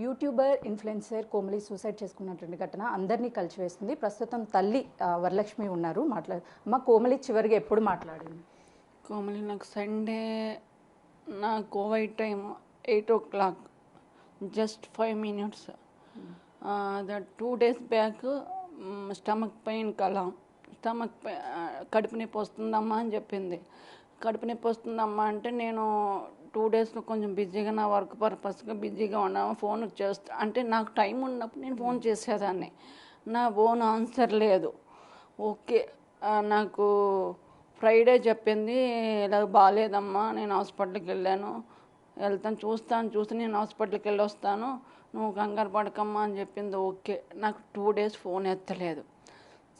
YouTuber influencer Komali suicide చేసుకున్నటువంటి ఘటన అందరినీ కలిసివేస్తుంది. ప్రస్తుతం తల్లి వరలక్ష్మి ఉన్నారు. అమ్మ కోమలి చివరిగా ఎప్పుడు మాట్లాడింది? కోమలి నాకు సండే నా Covid time 8 o'clock just 5 minutes. That 2 days back stomach pain stomach కడుపు నొప్పి వస్తుందమ్మా అని చెప్పింది. కడుపు నొప్పి వస్తుందమ్మా అంటే నేను 2 daysలో కొంచెం బిజీగా నా వర్క్ పర్పస్గా బిజీగా ఉన్నాము. ఫోన్ చేస్తా అంటే నాకు టైం ఉన్నప్పుడు నేను ఫోన్ చేసేదాన్ని. నా ఫోన్ ఆన్సర్ లేదు. ఓకే, నాకు ఫ్రైడే చెప్పింది ఇలా బాగాలేదమ్మా, నేను హాస్పిటల్కి వెళ్తాను చూసి నేను హాస్పిటల్కి వెళ్ళి వస్తాను, నువ్వు కంగారు పడకమ్మా అని చెప్పింది. ఓకే, నాకు 2 days ఫోన్ ఎత్తలేదు.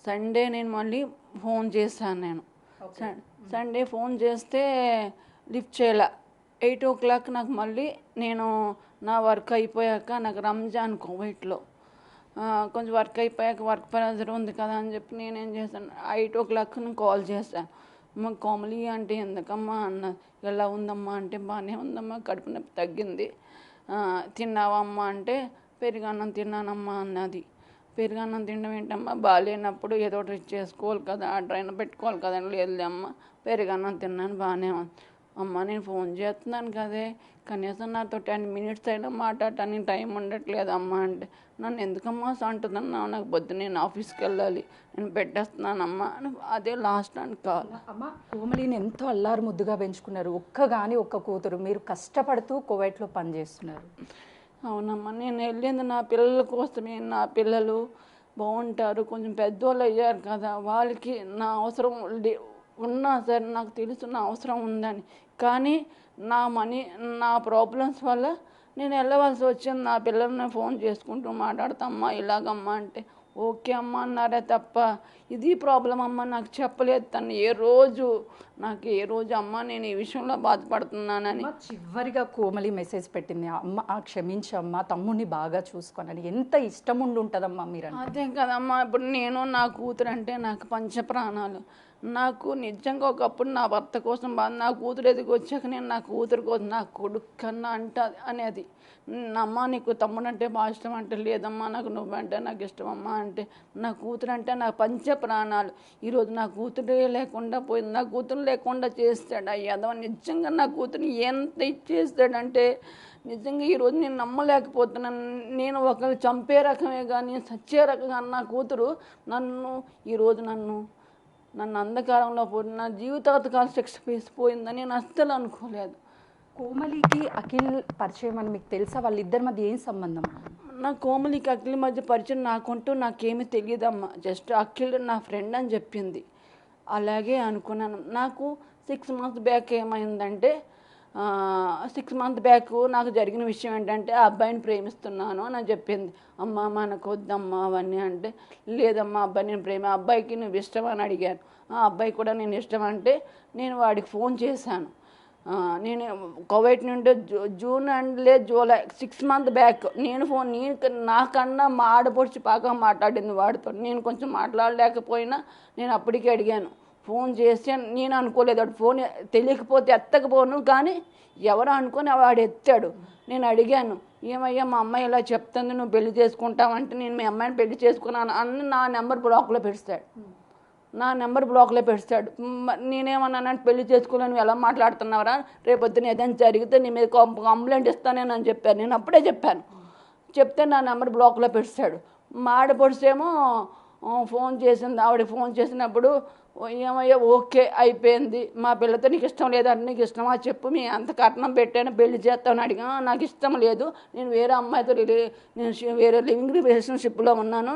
సండే నేను మళ్ళీ ఫోన్ చేశాను. సండే ఫోన్ చేస్తే లిఫ్ట్ చేయలే. 8 o'clock నాకు మళ్ళీ నేను నా వర్క్ అయిపోయాక, నాకు రంజాన్ కోవిడ్లో కొంచెం వర్క్ అయిపోయాక వర్క్ ప్రెజర్ ఉంది కదా అని చెప్పి నేనేం చేశాను, 8 o'clock నేను కాల్ చేశాను. అమ్మ కోమలి అంటే ఎందుకమ్మా అన్న, ఎలా ఉందమ్మా అంటే బాగానే ఉందమ్మా, కడుపు నొప్పి తగ్గింది, తిన్నావమ్మా అంటే పెరుగన్నం తిన్నానమ్మా అన్నది. పెరుగన్నం తినడం ఏంటమ్మా, బాగాలేనప్పుడు ఏదో ఒకటి చేసుకోవాలి కదా, ఆర్డర్ అయినా పెట్టుకోవాలి కదా. లేదులే అమ్మ, పెరుగన్నం తిన్నాను బాగానే ఉంది. అమ్మ నేను ఫోన్ చేస్తున్నాను కదే, కనీసం నాతో 10 minutes అయినా మాట్లాడటానికి టైం ఉండట్లేదు అమ్మ అంటే, నన్ను ఎందుకమ్మా అంటుందన్నా, నాకు పొద్దు నేను ఆఫీస్కి వెళ్ళాలి, నేను పెట్టేస్తున్నానమ్మా అని అదే లాస్ట్ అని కాల్. అమ్మ కోమలిని ఎంతో అల్లారు ముద్దుగా పెంచుకున్నారు, ఒక్క కూతురు, మీరు కష్టపడుతూ కువైట్లో పనిచేస్తున్నారు. అవునమ్మా, నేను వెళ్ళింది నా పిల్లల కోసమే. నా పిల్లలు బాగుంటారు, కొంచెం పెద్దోళ్ళు అయ్యారు కదా, వాళ్ళకి నా అవసరం ఉన్నా సరే నాకు తెలుసు నా అవసరం ఉందని, కానీ నా నా ప్రాబ్లమ్స్ వల్ల నేను వెళ్ళవలసి వచ్చింది. నా పిల్లల్ని ఫోన్ చేసుకుంటూ మాట్లాడతామ్మా ఇలాగమ్మా అంటే ఓకే అమ్మ అన్నారే తప్ప ఇది ప్రాబ్లం అమ్మ నాకు చెప్పలేదు తను ఏ రోజు అమ్మ నేను ఈ విషయంలో బాధపడుతున్నానని. చివరిగా కోమలి మెసేజ్ పెట్టింది, అమ్మ క్షమించమ్మా, తమ్ముడిని బాగా చూసుకోనని. ఎంత ఇష్టం ఉండి ఉంటుందమ్మా మీరు. అదే కదమ్మా, ఇప్పుడు నేను నా కూతురు అంటే నాకు పంచప్రాణాలు. నాకు నిజంగా ఒకప్పుడు నా భర్త కోసం బాధ, నా కూతురు ఎదిగి వచ్చాక నేను నా కూతురు కోసం నా కొడుకు కన్నా అనేది, అమ్మ నీకు తమ్ముడు అంటే బాగా ఇష్టం అంటే, లేదమ్మా నాకు నువ్వంటే నాకు ఇష్టమమ్మా అంటే, నా కూతురు అంటే నా పంచ ప్రాణాలు. ఈరోజు నా కూతురే లేకుండా పోయింది, నా కూతురు లేకుండా చేస్తాడు అయ్యాదో. నిజంగా నా కూతురుని ఎంత ఇచ్చేస్తాడంటే నిజంగా ఈరోజు నేను నమ్మలేకపోతున్నాను. నేను ఒకరు చంపే రకమే కానీ సచ్చే రకంగా నా కూతురు ఈరోజు నన్ను అంధకారంలో పోయి నా జీవితాంతకాల శిక్ష వేసిపోయిందని నేను అస్సలు అనుకోలేదు. కోమలికి అఖిల్ పరిచయం అని మీకు తెలుసా? వాళ్ళిద్దరి మధ్య ఏం సంబంధం? నా కోమలికి అఖిల్ మధ్య పరిచయం నాకేమీ తెలియదమ్మా. జస్ట్ అఖిల్ నా ఫ్రెండ్ అని చెప్పింది, అలాగే అనుకున్నాను. నాకు 6 months బ్యాక్ ఏమైందంటే, 6 months బ్యాక్ నాకు జరిగిన విషయం ఏంటంటే, ఆ అబ్బాయిని ప్రేమిస్తున్నాను అని చెప్పింది. అమ్మ మనకు వద్దమ్మా అవన్నీ అంటే, లేదమ్మా అబ్బాయి నేను అబ్బాయికి నువ్వు ఇష్టం అని అడిగాను. ఆ అబ్బాయి కూడా నేను ఇష్టం అంటే నేను వాడికి ఫోన్ చేశాను. నేను కోవిడ్ నుండి జూన్ జూలై 6 months బ్యాక్ నేను నాకన్నా మా ఆడపడిచి బాగా మాట్లాడింది వాడితో. నేను కొంచెం మాట్లాడలేకపోయినా నేను అప్పటికే అడిగాను, ఫోన్ చేసి. నేను అనుకోలేదు వాడు ఫోన్ తెలియకపోతే ఎత్తకపోను, కానీ ఎవరు అనుకొని వాడు ఎత్తాడు. నేను అడిగాను, ఏమయ్యా మా అమ్మాయి ఇలా చెప్తుంది, నువ్వు పెళ్లి చేసుకుంటావంటే, నేను మీ అమ్మాయిని పెళ్లి చేసుకున్నాను అని నా నెంబర్ బ్లాక్లో పెడతాడు. నేనేమన్నానంటే, పెళ్లి చేసుకోలేను ఎలా మాట్లాడుతున్నావురా, రేపొద్దున ఏదైనా జరిగితే నీ మీద కంప్లైంట్ ఇస్తానేనని చెప్పాను. నేను అప్పుడే చెప్తే నా నెంబర్ బ్లాక్లో పెడతాడు. మా ఆడపడుసేమో ఫోన్ చేసింది. ఆవిడ ఫోన్ చేసినప్పుడు, ఏమయ్యా ఓకే అయిపోయింది, మా పిల్లతో నీకు ఇష్టం లేదంటే, నీకు ఇష్టమా చెప్పు, మీ అంత కట్నం పెట్టాను పెళ్లి చేస్తామని అడిగా. నాకు ఇష్టం లేదు, నేను వేరే అమ్మాయితో నేను వేరే లివింగ్ రిలేషన్షిప్లో ఉన్నాను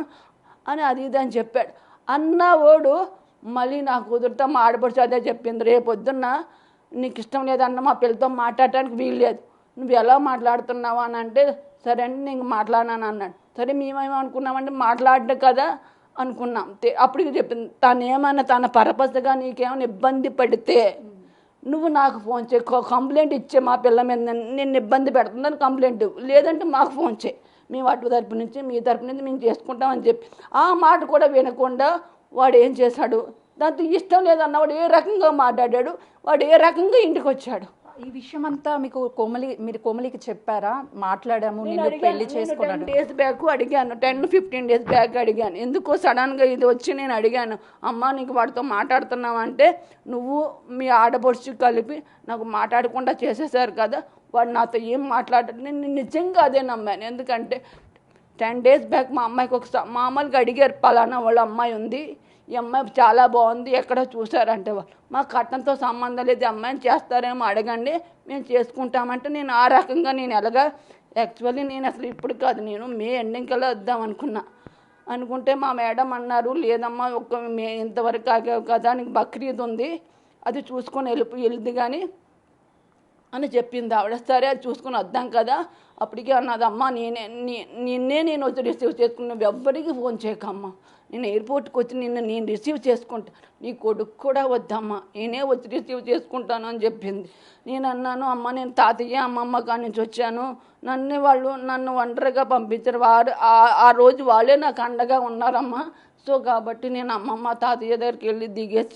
అని అది ఇది అని చెప్పాడు. అన్నవాడు మళ్ళీ నా కూతురుతో మా ఆడపడుచు అదే చెప్పింది, రేపొద్దున్న నీకు ఇష్టం లేదన్న మా పిల్లతో మాట్లాడటానికి వీల్లేదు, నువ్వు ఎలా మాట్లాడుతున్నావు అని అంటే, సరే అండి నేను మాట్లాడినాను అన్నాడు. సరే మేమేమనుకున్నామంటే మాట్లాడ్డా కదా అనుకున్నాం. అప్పటికి చెప్పింది, తన పర్పస్గా నీకేమైనా ఇబ్బంది పడితే నువ్వు నాకు ఫోన్ చేయి, కంప్లైంట్ ఇచ్చే మా పిల్ల మీద నేను ఇబ్బంది పెడుతుందని కంప్లైంట్, లేదంటే మాకు ఫోన్ చేయి, మేము అటు తరపు నుంచి మీ తరపు నుంచి మేము చేసుకుంటామని చెప్పి. ఆ మాట కూడా వినకుండా వాడు ఏం చేశాడు, దాంతో ఇష్టం లేదన్న వాడు ఏ రకంగా మాట్లాడాడు, వాడు ఏ రకంగా ఇంటికి వచ్చాడు. ఈ విషయం అంతా మీకు మీరు కోమలికి చెప్పారా? మాట్లాడాము, నేను పెళ్లి చేసుకున్నాను 10 days బ్యాక్ అడిగాను, 10-15 days బ్యాక్ అడిగాను. ఎందుకో సడన్గా ఇది వచ్చి నేను అడిగాను, అమ్మ నీకు వాడితో మాట్లాడుతున్నావు అంటే నువ్వు మీ ఆడపడుచు కలిపి నాకు మాట్లాడకుండా చేసేసారు కదా, వాడు నాతో ఏం మాట్లాడారు. నేను నిజంగా అదే నమ్మాను. ఎందుకంటే 10 days బ్యాక్ మా అమ్మాయికి ఒకసారి మామూలుగా అడిగారు, పలానా వాళ్ళ అమ్మాయి ఉంది, ఈ అమ్మాయి చాలా బాగుంది, ఎక్కడ చూసారంటే వాళ్ళు మా కట్నంతో సంబంధం లేదు, అమ్మాయిని చేస్తారేమో అడగండి మేము చేసుకుంటామంటే నేను ఆ రకంగా నేను ఎలాగా యాక్చువల్లీ నేను అసలు ఇప్పుడు కాదు, నేను మే ఎండింగ్ కల్లా వద్దాం అనుకుంటే మా మేడం అన్నారు, లేదమ్మా మే ఇంతవరకు ఆగావు కదా, నీకు బక్రీద్ ఉంది అది చూసుకొని వెళ్ళింది కానీ అని చెప్పింది ఆవిడ. సరే అది చూసుకుని వద్దాం కదా. అప్పటికే అన్నది, అమ్మ నేను వచ్చి రిసీవ్ చేసుకున్నా, ఎవ్వరికి ఫోన్ చేయకమ్మా, నేను ఎయిర్పోర్ట్కి వచ్చి నేను రిసీవ్ చేసుకుంటా, నీ కొడుకు కూడా వద్దమ్మా, నేనే వచ్చి రిసీవ్ చేసుకుంటాను అని చెప్పింది. నేను అన్నాను, అమ్మ నేను తాతయ్య అమ్మమ్మ కాడి నుంచి వచ్చాను, నన్ను ఒంటరిగా పంపించారు, ఆ రోజు వాళ్ళే నాకు అండగా ఉన్నారమ్మా. సో కాబట్టి నేను అమ్మమ్మ తాతయ్య దగ్గరికి వెళ్ళి దిగేసి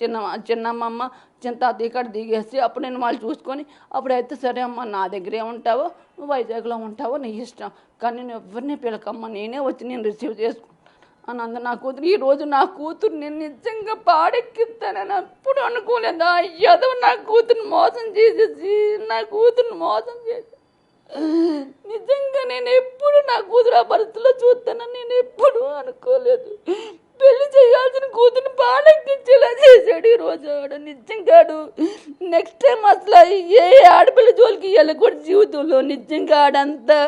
చిన్నమ్మమ్మ చిన్న తాతయ్య కాడ దిగేసి అప్పుడు నేను వాళ్ళు చూసుకొని అప్పుడైతే సరే అమ్మ నా దగ్గరే ఉంటావో నువ్వు వైజాగ్లో ఉంటావో నీ ఇష్టం, కానీ నేను ఎవరిని పిలకమ్మ, నేనే వచ్చి నేను రిసీవ్ చేసుకుంటాను అని అంద. నా కూతురు ఈరోజు నా కూతురు నేను నిజంగా పాడెక్కిస్తానని అప్పుడు అనుకోలేదు. అయ్యదో నా కూతురుని మోసం చేసేసి నిజంగా నేను ఎప్పుడు నా కూతురు ఆ పరిస్థితిలో చూస్తానని నేను ఎప్పుడు అనుకోలేదు. పెళ్లి చేయాల్సిన కూతురు పాలెక్కించేలా చేశాడు ఈరోజు ఆడు. నిజంగా నెక్స్ట్ టైం అసలు ఏ ఆడపిల్ల జోలికి వెళ్ళకూడదు జీవితంలో. నిజంగా ఆడంతా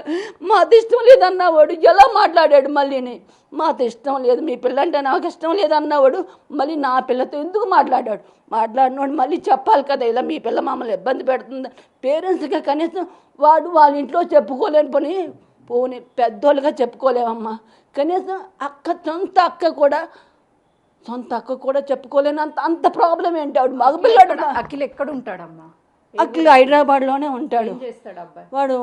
మాకు ఇష్టం లేదన్నవాడు ఎలా మాట్లాడాడు, మళ్ళీని మాకు ఇష్టం లేదు, మీ పిల్ల అంటే నాకు ఇష్టం లేదన్నవాడు మళ్ళీ నా పిల్లతో ఎందుకు మాట్లాడినవాడు మళ్ళీ చెప్పాలి కదా, ఇలా మీ పిల్ల మమ్మల్ని ఇబ్బంది పెడుతుంది పేరెంట్స్గా కనీసం వాడు వాళ్ళ ఇంట్లో చెప్పుకోలేని పోనీ పెద్దోళ్ళుగా చెప్పుకోలేమమ్మా, కనీసం సొంత అక్క కూడా చెప్పుకోలేని అంత ప్రాబ్లం ఏంటి ఆవిడ మగపిల్లాడు. అఖిల్ ఎక్కడ ఉంటాడమ్మా? అఖిల్ హైదరాబాద్లోనే ఉంటాడు. చేస్తాడు అబ్బాయి? వాడు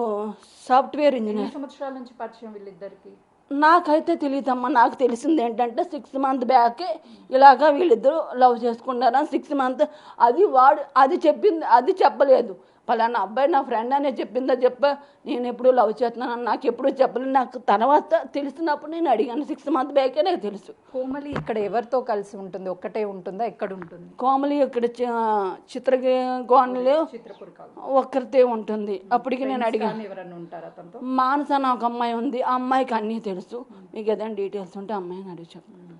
సాఫ్ట్వేర్ ఇంజనీర్. సంవత్సరాల నుంచి పరిచయం వీళ్ళిద్దరికి? నాకైతే తెలియదమ్మా. నాకు తెలిసింది ఏంటంటే 6 months బ్యాకే ఇలాగా వీళ్ళిద్దరూ లవ్ చేసుకున్నారని 6 months. అది చెప్పింది, అది చెప్పలేదు. పలానా అబ్బాయి నా ఫ్రెండ్ అనే చెప్పిందా నేను ఎప్పుడు లవ్ చేస్తున్నాను నాకు ఎప్పుడు చెప్పలేదు. నాకు తర్వాత తెలిసినప్పుడు నేను అడిగాను. 6 months బ్యాకే నాకు తెలుసు. కోమలి ఇక్కడ ఎవరితో కలిసి ఉంటుంది? ఒక్కటే ఉంటుందా? ఎక్కడ ఉంటుంది కోమలి? ఇక్కడ చిత్రకోణలో ఒక్కరితే ఉంటుంది. అప్పటికి నేను అడిగాను, మానస నాకు అమ్మాయి ఉంది, ఆ అమ్మాయికి అన్నీ తెలుసు, మీకు ఏదైనా డీటెయిల్స్ ఉంటే అమ్మాయిని అడిగి చెప్పండి.